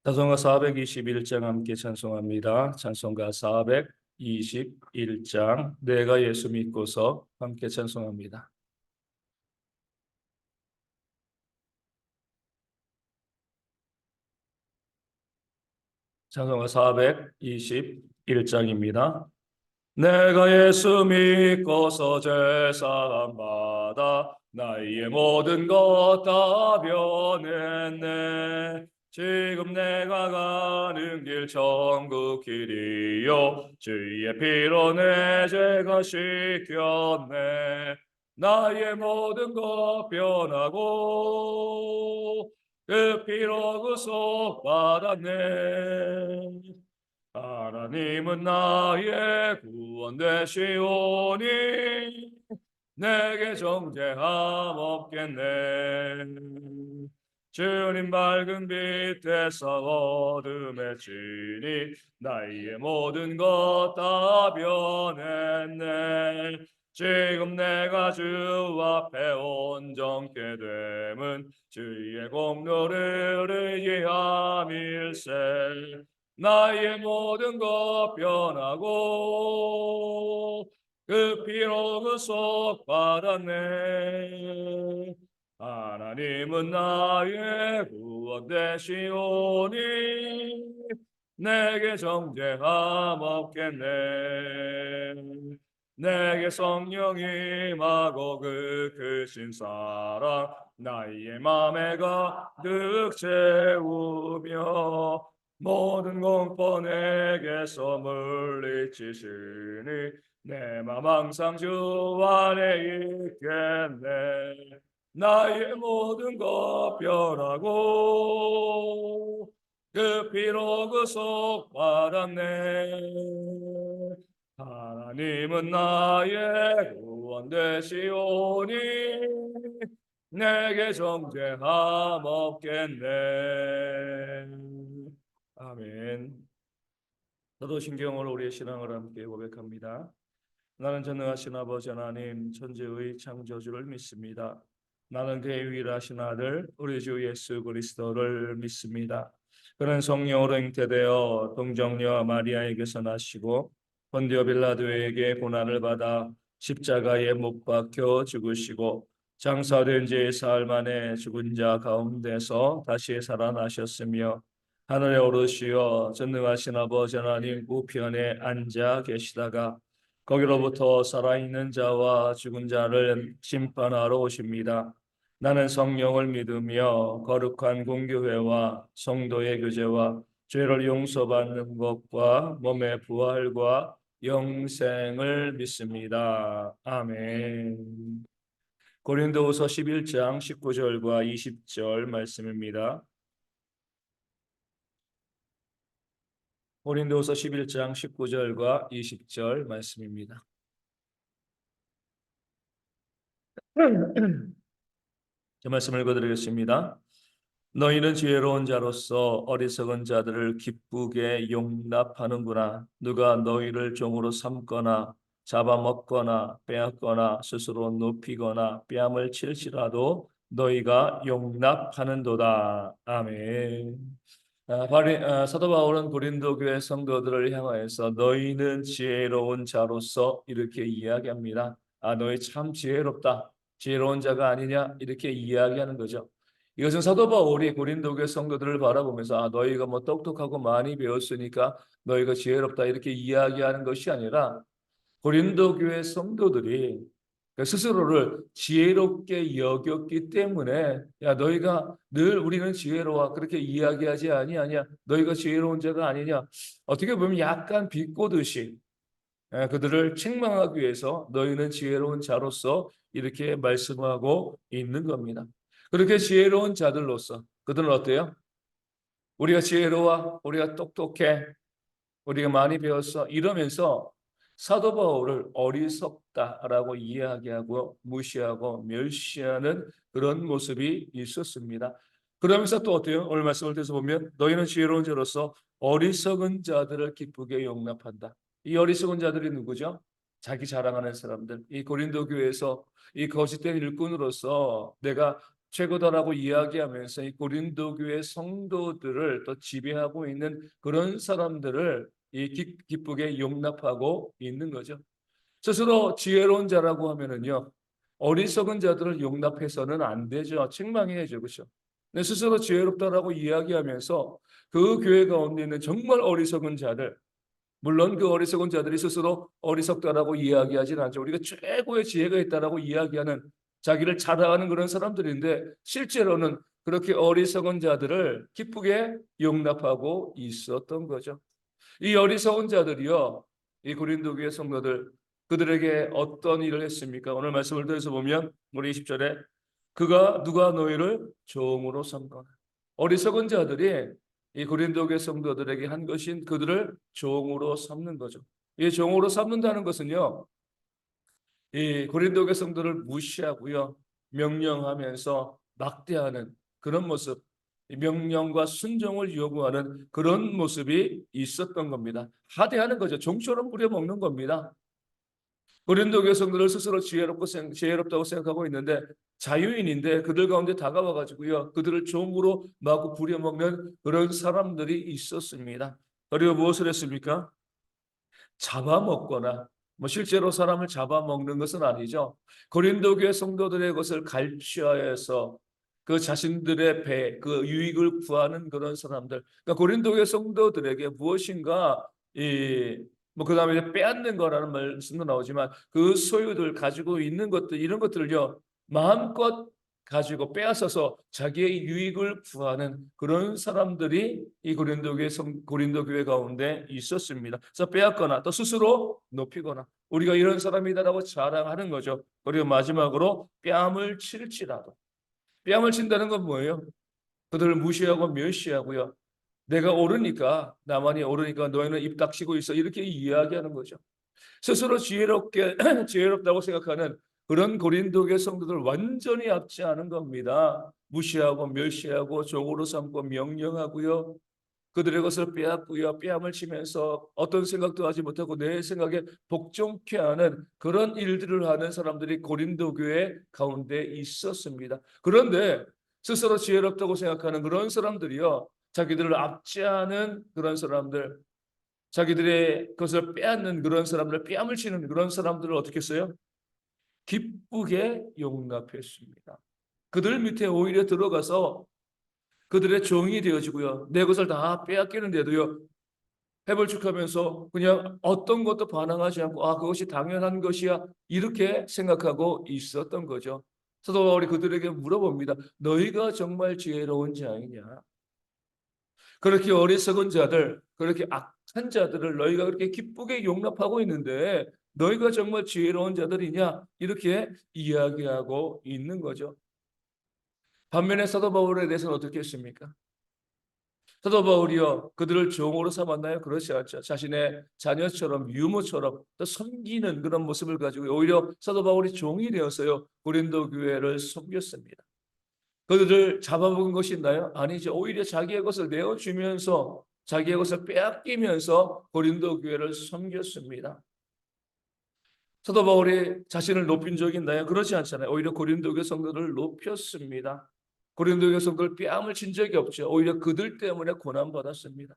찬송가 421장 함께 찬송합니다. 찬송가 421장 내가 예수 믿고서 함께 찬송합니다. 찬송가 421장입니다. 내가 예수 믿고서 죄사함 받아 나의 모든 것 다 변했네. 지금 내가 가는 길 천국 길이요 주의 피로 내 죄가 씻겼네. 나의 모든 것 변하고 그 피로 구속 받았네. 하나님은 나의 구원 되시오니 내게 정죄함 없겠네. 주님 밝은 빛에서 어둠에 지니 나의 모든 것 다 변했네. 지금 내가 주 앞에 온전케 됨은 주의 공로를 의지함일세. 나의 모든 것 변하고 그 피로 구속 받았네. 하나님은 나의 구원 되시오니 내게 정죄함 없겠네. 내게 성령 임하고 그 크신 사랑 나의 맘에 가득 채우며 모든 공포 내게서 물리치시니 내 맘 항상 주 안에 있겠네. 나의 모든 것 변하고 그 피로 구속 받았네. 하나님은 나의 구원 되시오니 내게 정죄함 없겠네. 아멘. 사도신경으로 우리의 신앙을 함께 고백합니다. 나는 전능하신 아버지 하나님 천지의 창조주를 믿습니다. 나는 그의 유일하신 아들 우리 주 예수 그리스도를 믿습니다. 그는 성령으로 잉태되어 동정녀 마리아에게서 나시고 본디오 빌라도에게 고난을 받아 십자가에 못 박혀 죽으시고 장사된 지 사흘 만에 죽은 자 가운데서 다시 살아나셨으며 하늘에 오르시어 전능하신 아버지 하나님 우편에 앉아 계시다가 거기로부터 살아있는 자와 죽은 자를 심판하러 오십니다. 나는 성령을 믿으며 거룩한 공교회와 성도의 교제와 죄를 용서받는 것과 몸의 부활과 영생을 믿습니다. 아멘. 고린도후서 11장 19절과 20절 말씀입니다. 고린도후서 11장 19절과 20절 말씀입니다. 제 말씀을 읽어드리겠습니다. 너희는 지혜로운 자로서 어리석은 자들을 기쁘게 용납하는구나. 누가 너희를 종으로 삼거나 잡아먹거나 빼앗거나 스스로 높이거나 뺨을 칠지라도 너희가 용납하는도다. 아멘. 사도 바울은 고린도 교회 성도들을 향하여서 너희는 지혜로운 자로서 이렇게 이야기합니다. 너희 참 지혜롭다. 지혜로운 자가 아니냐 이렇게 이야기하는 거죠. 이것은 사도 바울이 고린도 교회 성도들을 바라보면서 너희가 뭐 똑똑하고 많이 배웠으니까 너희가 지혜롭다 이렇게 이야기하는 것이 아니라 고린도 교회 성도들이 스스로를 지혜롭게 여겼기 때문에 야 너희가 늘 우리는 지혜로워 그렇게 이야기하지 아니하냐 너희가 지혜로운 자가 아니냐 어떻게 보면 약간 비꼬듯이 그들을 책망하기 위해서 너희는 지혜로운 자로서 이렇게 말씀하고 있는 겁니다. 그렇게 지혜로운 자들로서 그들은 어때요? 우리가 지혜로워, 우리가 똑똑해, 우리가 많이 배웠어 이러면서 사도 바울을 어리석다라고 이야기하고 무시하고 멸시하는 그런 모습이 있었습니다. 그러면서 또 어때요? 오늘 말씀을 통해서 보면 너희는 지혜로운 자로서 어리석은 자들을 기쁘게 용납한다. 이 어리석은 자들이 누구죠? 자기 자랑하는 사람들. 이 고린도 교회에서 이 거짓된 일꾼으로서 내가 최고다라고 이야기하면서 이 고린도 교회 성도들을 또 지배하고 있는 그런 사람들을 기쁘게 용납하고 있는 거죠. 스스로 지혜로운 자라고 하면은요, 어리석은 자들을 용납해서는 안 되죠. 책망해야죠, 그렇죠? 근데 스스로 지혜롭다라고 이야기하면서 그 교회 가운데 있는 정말 어리석은 자들, 물론 그 어리석은 자들이 스스로 어리석다라고 이야기하지는 않죠. 우리가 최고의 지혜가 있다라고 이야기하는, 자기를 자랑하는 그런 사람들인데, 실제로는 그렇게 어리석은 자들을 기쁘게 용납하고 있었던 거죠. 이 어리석은 자들이요, 이 고린도 교회 성도들, 그들에게 어떤 일을 했습니까? 오늘 말씀을 들어서 보면 우리 20절에 그가 누가 너희를 종으로 삼거나, 어리석은 자들이 이 고린도 교회 성도들에게 한 것인 그들을 종으로 삼는 거죠. 이 종으로 삼는다는 것은요, 이 고린도 교회 성도를 무시하고요, 명령하면서 막대하는 그런 모습, 명령과 순종을 요구하는 그런 모습이 있었던 겁니다. 하대하는 거죠. 종처럼 부려먹는 겁니다. 고린도 교회 성도를 스스로 지혜롭다고 생각하고 있는데, 자유인인데 그들 가운데 다가와 가지고요, 그들을 종으로 마구 부려먹는 그런 사람들이 있었습니다. 그리고 무엇을 했습니까? 잡아먹거나, 뭐 실제로 사람을 잡아먹는 것은 아니죠. 고린도 교회 성도들의 것을 갈취하여서 그 자신들의 그 유익을 구하는 그런 사람들. 그러니까 고린도 교회 성도들에게 무엇인가 뭐 그다음에 빼앗는 거라는 말씀도 나오지만, 그 소유들 가지고 있는 것들, 이런 것들을요, 마음껏 가지고 빼앗아서 자기의 유익을 구하는 그런 사람들이 이 고린도 교회 가운데 있었습니다. 그래서 빼앗거나 또 스스로 높이거나, 우리가 이런 사람이다라고 자랑하는 거죠. 그리고 마지막으로 뺨을 친다는 건 뭐예요? 그들을 무시하고 멸시하고요, 내가 옳으니까, 나만이 옳으니까 너희는 입 닥치고 있어, 이렇게 이야기하는 거죠. 스스로 지혜롭다고 생각하는 그런 고린도교 성도들 완전히 압제하는 겁니다. 무시하고 멸시하고 종으로 삼고 명령하고요, 그들의 것을 빼앗고요, 뺨을 치면서 어떤 생각도 하지 못하고 내 생각에 복종케 하는 그런 일들을 하는 사람들이 고린도 교회 가운데 있었습니다. 그런데 스스로 지혜롭다고 생각하는 그런 사람들이요, 자기들을 압제하는 그런 사람들, 자기들의 것을 빼앗는 그런 사람들, 뺨을 치는 그런 사람들을 어떻게 했어요? 기쁘게 용납했습니다. 그들 밑에 오히려 들어가서 그들의 종이 되어지고요, 내 것을 다 빼앗기는데도요, 해벌축하면서 그냥 어떤 것도 반항하지 않고, 아, 그것이 당연한 것이야, 이렇게 생각하고 있었던 거죠. 사도 바울이 그들에게 물어봅니다. 너희가 정말 지혜로운 자이냐? 그렇게 어리석은 자들, 그렇게 악한 자들을 너희가 그렇게 기쁘게 용납하고 있는데 너희가 정말 지혜로운 자들이냐? 이렇게 이야기하고 있는 거죠. 반면에 사도 바울에 대해서는 어떻게 했습니까? 사도 바울이요, 그들을 종으로 삼았나요? 그렇지 않죠. 자신의 자녀처럼, 유모처럼 또 섬기는 그런 모습을 가지고 오히려 사도 바울이 종이 되어서요, 고린도 교회를 섬겼습니다. 그들을 잡아먹은 것이 있나요? 아니죠. 오히려 자기의 것을 내어주면서, 자기의 것을 빼앗기면서 고린도 교회를 섬겼습니다. 사도 바울이 자신을 높인 적이 있나요? 그렇지 않잖아요. 오히려 고린도 교회 성도들을 높였습니다. 고린도 교회 성도들 뺨을 친 적이 없죠. 오히려 그들 때문에 고난받았습니다.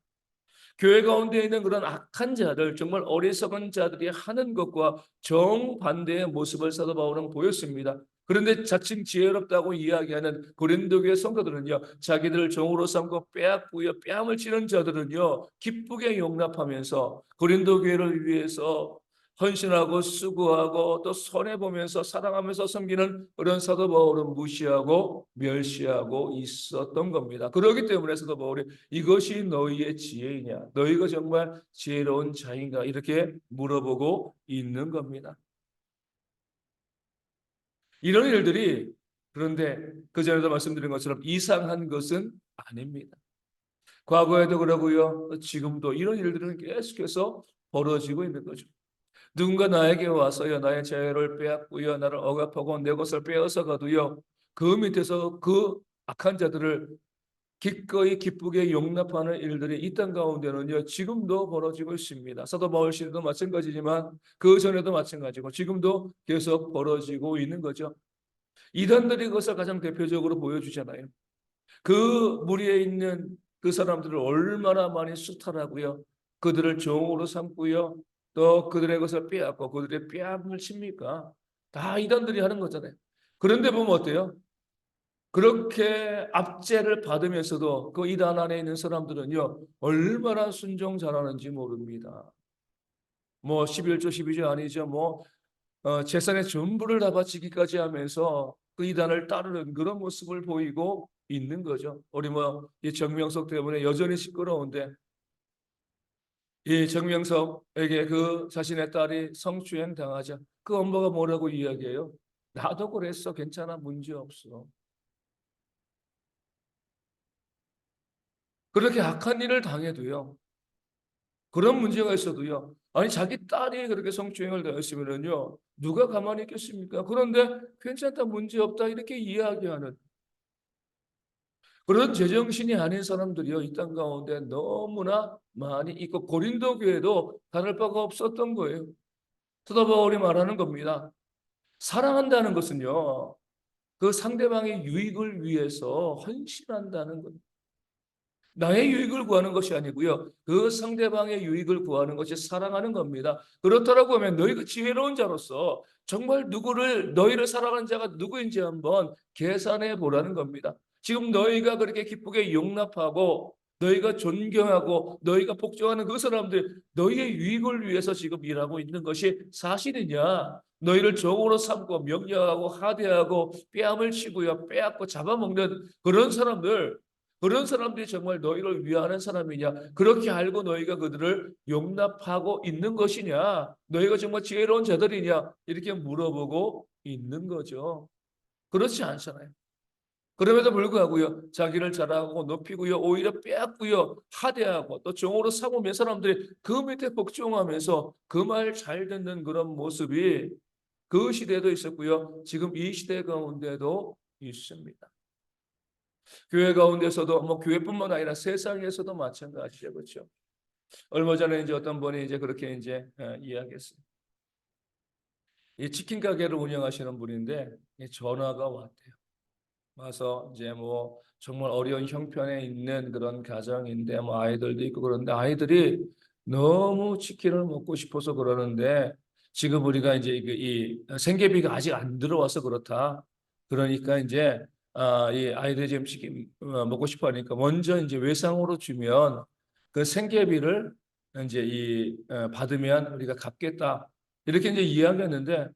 교회 가운데 있는 그런 악한 자들, 정말 어리석은 자들이 하는 것과 정반대의 모습을 사도 바울은 보였습니다. 그런데 자칭 지혜롭다고 이야기하는 고린도 교회 성도들은요, 자기들을 종으로 삼고 빼앗고요, 뺨을 치는 자들은요, 기쁘게 용납하면서 고린도 교회를 위해서 헌신하고 수고하고 또 손해보면서 사랑하면서 섬기는 그런 사도 바울은 무시하고 멸시하고 있었던 겁니다. 그렇기 때문에 사도 바울이 이것이 너희의 지혜이냐? 너희가 정말 지혜로운 자인가? 이렇게 물어보고 있는 겁니다. 이런 일들이, 그런데 그 전에도 말씀드린 것처럼 이상한 것은 아닙니다. 과거에도 그러고요, 지금도 이런 일들은 계속해서 벌어지고 있는 거죠. 누군가 나에게 와서요, 나의 자유를 빼앗고요, 나를 억압하고 내 것을 빼앗아 가도요, 그 밑에서 그 악한 자들을 기꺼이 기쁘게 용납하는 일들이 이 땅 가운데는요, 지금도 벌어지고 있습니다. 사도 바울 시대도 마찬가지지만 그 전에도 마찬가지고 지금도 계속 벌어지고 있는 거죠. 이단들이 그것을 가장 대표적으로 보여주잖아요. 그 무리에 있는 그 사람들을 얼마나 많이 수탈하고요. 그들을 종으로 삼고요. 또 그들의 것을 빼앗고 그들의 뺨을 칩니까? 다 이단들이 하는 거잖아요. 그런데 보면 어때요? 그렇게 압제를 받으면서도 그 이단 안에 있는 사람들은요. 얼마나 순종 잘하는지 모릅니다. 뭐 11조 12조 아니죠. 뭐 재산의 전부를 다 바치기까지 하면서 그 이단을 따르는 그런 모습을 보이고 있는 거죠. 우리 뭐 이 정명석 때문에 여전히 시끄러운데 이 정명석에게 그 자신의 딸이 성추행 당하자 그 엄마가 뭐라고 이야기해요? 나도 그랬어. 괜찮아. 문제 없어. 그렇게 악한 일을 당해도요. 그런 문제가 있어도요. 아니 자기 딸이 그렇게 성추행을 당했으면은요. 누가 가만히 있겠습니까? 그런데 괜찮다. 문제 없다. 이렇게 이야기하는 그런 제정신이 아닌 사람들이요. 이 땅 가운데 너무나 많이 있고 고린도 교회도 다를 바가 없었던 거예요. 사도 바울이 말하는 겁니다. 사랑한다는 것은요. 그 상대방의 유익을 위해서 헌신한다는 것. 나의 유익을 구하는 것이 아니고요. 그 상대방의 유익을 구하는 것이 사랑하는 겁니다. 그렇다라고 하면 너희가 지혜로운 자로서 정말 너희를 사랑하는 자가 누구인지 한번 계산해 보라는 겁니다. 지금 너희가 그렇게 기쁘게 용납하고 너희가 존경하고 너희가 복종하는 그 사람들 너희의 유익을 위해서 지금 일하고 있는 것이 사실이냐? 너희를 종으로 삼고 명령하고 하대하고 뺨을 치고요, 빼앗고 잡아먹는 그런 사람들이 정말 너희를 위하는 사람이냐? 그렇게 알고 너희가 그들을 용납하고 있는 것이냐? 너희가 정말 지혜로운 자들이냐? 이렇게 물어보고 있는 거죠. 그렇지 않잖아요. 그럼에도 불구하고요, 자기를 자랑하고 높이고요, 오히려 빼앗고요, 하대하고 또 종으로 삼으면 사람들이 그 밑에 복종하면서 그 말 잘 듣는 그런 모습이 그 시대에도 있었고요, 지금 이 시대 가운데도 있습니다. 교회 가운데서도 뭐 교회뿐만 아니라 세상에서도 마찬가지죠, 그렇죠? 얼마 전에 이제 어떤 분이 이제 그렇게 이제 이야기했어요. 이 치킨 가게를 운영하시는 분인데 전화가 왔대요. 와서 이제 뭐 정말 어려운 형편에 있는 그런 가정인데 뭐 아이들도 있고 그런데 아이들이 너무 치킨을 먹고 싶어서 그러는데 지금 우리가 이제 이 생계비가 아직 안 들어와서 그렇다. 그러니까 이제 이 아이들이 지금 치킨 먹고 싶어 하니까 먼저 이제 외상으로 주면 그 생계비를 이제 받으면 우리가 갚겠다. 이렇게 이제 이야기했는데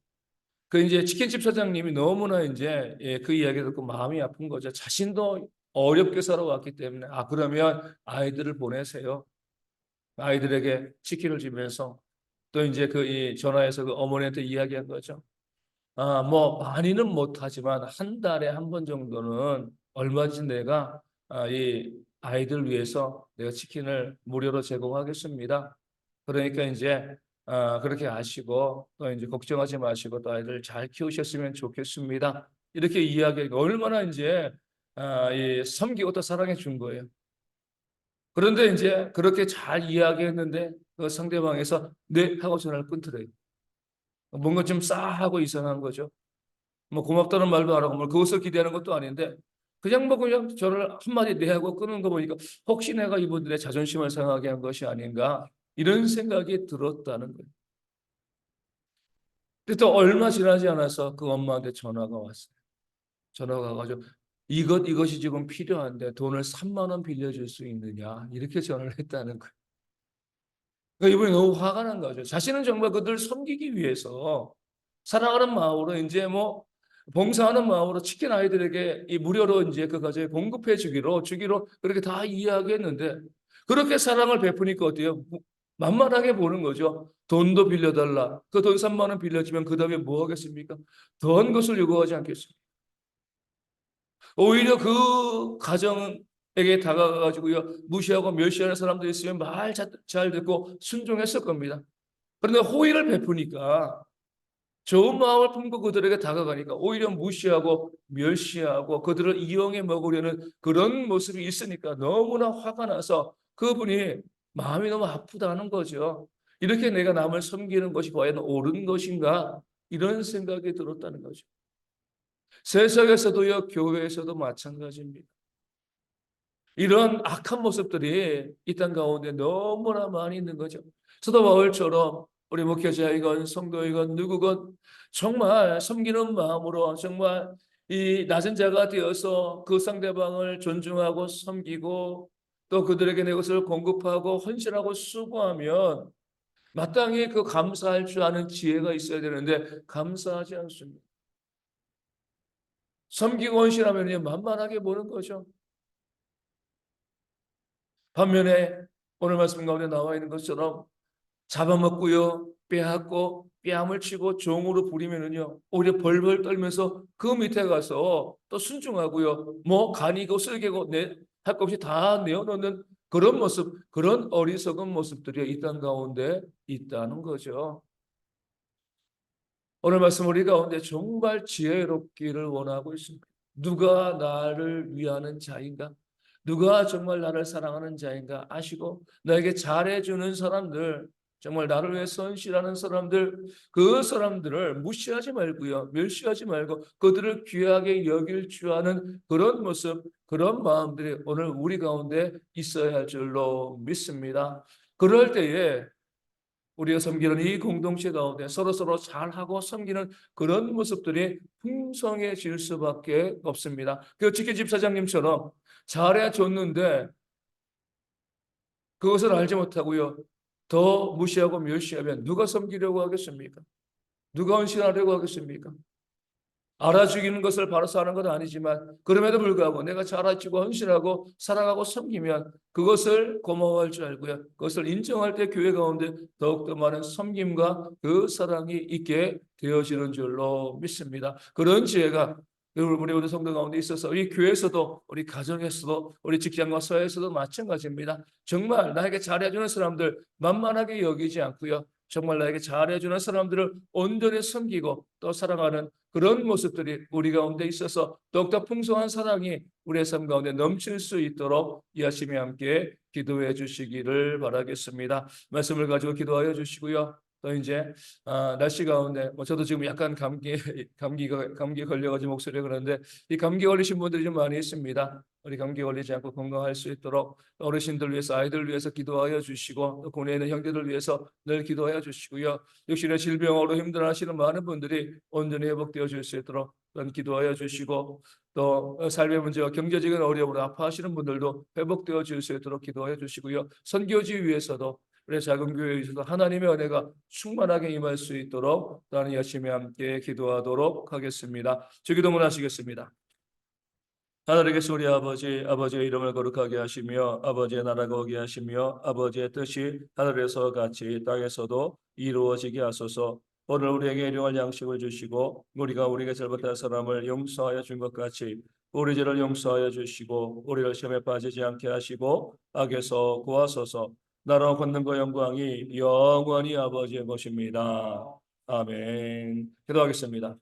그 이제 치킨집 사장님이 너무나 이제 그 이야기 듣고 마음이 아픈 거죠. 자신도 어렵게 살아왔기 때문에 그러면 아이들을 보내세요. 아이들에게 치킨을 주면서 또 이제 그 이 전화해서 그 어머니한테 이야기한 거죠. 뭐 많이는 못하지만 한 달에 한 번 정도는 얼마든지 내가 이 아이들 위해서 내가 치킨을 무료로 제공하겠습니다. 그러니까 이제 그렇게 아시고 또 이제 걱정하지 마시고 또 아이들 잘 키우셨으면 좋겠습니다. 이렇게 이야기하고 얼마나 이제 이 섬기고 또 사랑해 준 거예요. 그런데 이제 그렇게 잘 이야기했는데 그 상대방에서 네 하고 전화를 끊더래요. 뭔가 좀 싸하고 이상한 거죠. 뭐 고맙다는 말도 안 하고 뭘 그것을 기대하는 것도 아닌데 그냥 뭐 그냥 저를 한마디 네 하고 끊은 거 보니까 혹시 내가 이분들의 자존심을 상하게 한 것이 아닌가 이런 생각이 들었다는 거예요. 근데 또 얼마 지나지 않아서 그 엄마한테 전화가 왔어요. 전화가 와가지고 이것이 지금 필요한데 돈을 3만 원 빌려줄 수 있느냐 이렇게 전화를 했다는 거예요. 그러니까 이분이 너무 화가 난 거죠. 자신은 정말 그들을 섬기기 위해서 사랑하는 마음으로 이제 뭐 봉사하는 마음으로 치킨 아이들에게 이 무료로 이제 그 가정에 공급해 주기로 그렇게 다 이야기했는데 그렇게 사랑을 베푸니까 어때요? 만만하게 보는 거죠. 돈도 빌려달라. 그 돈 3만 원 빌려주면 그 다음에 뭐 하겠습니까? 더한 것을 요구하지 않겠습니까? 오히려 그 가정에게 다가가가지고요 무시하고 멸시하는 사람도 있으면 말 잘 듣고 순종했을 겁니다. 그런데 호의를 베푸니까 좋은 마음을 품고 그들에게 다가가니까 오히려 무시하고 멸시하고 그들을 이용해 먹으려는 그런 모습이 있으니까 너무나 화가 나서 그분이 마음이 너무 아프다는 거죠. 이렇게 내가 남을 섬기는 것이 과연 옳은 것인가? 이런 생각이 들었다는 거죠. 세상에서도요, 교회에서도 마찬가지입니다. 이런 악한 모습들이 이 땅 가운데 너무나 많이 있는 거죠. 사도 바울처럼 우리 목회자이건 성도이건 누구건 정말 섬기는 마음으로 정말 이 낮은 자가 되어서 그 상대방을 존중하고 섬기고 또 그들에게 내 것을 공급하고 헌신하고 수고하면 마땅히 그 감사할 줄 아는 지혜가 있어야 되는데 감사하지 않습니다. 섬기고 헌신하면 만만하게 보는 거죠. 반면에 오늘 말씀 가운데 나와 있는 것처럼 잡아먹고요, 빼앗고 뺨을 치고 종으로 부리면은요, 오히려 벌벌 떨면서 그 밑에 가서 또 순종하고요, 뭐 간이고 쓸개고 할 것 없이 다 내어놓는 그런 모습, 그런 어리석은 모습들이 이 땅 가운데 있다는 거죠. 오늘 말씀 우리 가운데 정말 지혜롭기를 원하고 있습니다. 누가 나를 위하는 자인가? 누가 정말 나를 사랑하는 자인가 아시고 나에게 잘해주는 사람들, 정말 나를 위해 선실하는 사람들, 그 사람들을 무시하지 말고요, 멸시하지 말고 그들을 귀하게 여길 줄 아는 그런 모습, 그런 마음들이 오늘 우리 가운데 있어야 할 줄로 믿습니다. 그럴 때에 우리가 섬기는 이 공동체 가운데 서로서로 잘하고 섬기는 그런 모습들이 풍성해질 수밖에 없습니다. 그 직계 집사장님처럼 잘해줬는데 그것을 알지 못하고요, 더 무시하고 멸시하면 누가 섬기려고 하겠습니까? 누가 헌신하려고 하겠습니까? 알아주기는 것을 바로서 하는 건 아니지만 그럼에도 불구하고 내가 잘아주고 헌신하고 사랑하고 섬기면 그것을 고마워할 줄 알고요, 그것을 인정할 때 교회 가운데 더욱더 많은 섬김과 그 사랑이 있게 되어지는 줄로 믿습니다. 그런 지혜가 우리 성도 가운데 있어서 우리 교회에서도 우리 가정에서도 우리 직장과 사회에서도 마찬가지입니다. 정말 나에게 잘해주는 사람들 만만하게 여기지 않고요, 정말 나에게 잘해주는 사람들을 온전히 섬기고 또 사랑하는 그런 모습들이 우리 가운데 있어서 더욱더 풍성한 사랑이 우리의 삶 가운데 넘칠 수 있도록 이 아침에 함께 기도해 주시기를 바라겠습니다. 말씀을 가지고 기도하여 주시고요. 또 이제 날씨 가운데 저도 지금 약간 감기 걸려가지고 목소리가 그런데 이 감기 걸리신 분들이 좀 많이 있습니다. 우리 감기 걸리지 않고 건강할 수 있도록 어르신들 위해서 아이들 위해서 기도하여 주시고 또 국내에 있는 형제들 위해서 늘 기도하여 주시고요. 육신의 질병으로 힘들어하시는 많은 분들이 온전히 회복되어 줄 수 있도록 기도하여 주시고 또 삶의 문제와 경제적인 어려움으로 아파하시는 분들도 회복되어 줄 수 있도록 기도하여 주시고요. 선교지 위해서도 우리 작은 교회에 있어서 하나님의 은혜가 충만하게 임할 수 있도록 나는 열심히 함께 기도하도록 하겠습니다. 주기도문 하시겠습니다. 하늘에게서 우리 아버지, 아버지의 이름을 거룩하게 하시며 아버지의 나라가 오게 하시며 아버지의 뜻이 하늘에서 같이 땅에서도 이루어지게 하소서. 오늘 우리에게 일용할 양식을 주시고 우리가 우리에게 잘못한 사람을 용서하여 준 것 같이 우리 죄를 용서하여 주시고 우리를 시험에 빠지지 않게 하시고 악에서 구하소서. 나라와 권능과 영광이 영원히 아버지의 것입니다. 아멘. 기도하겠습니다.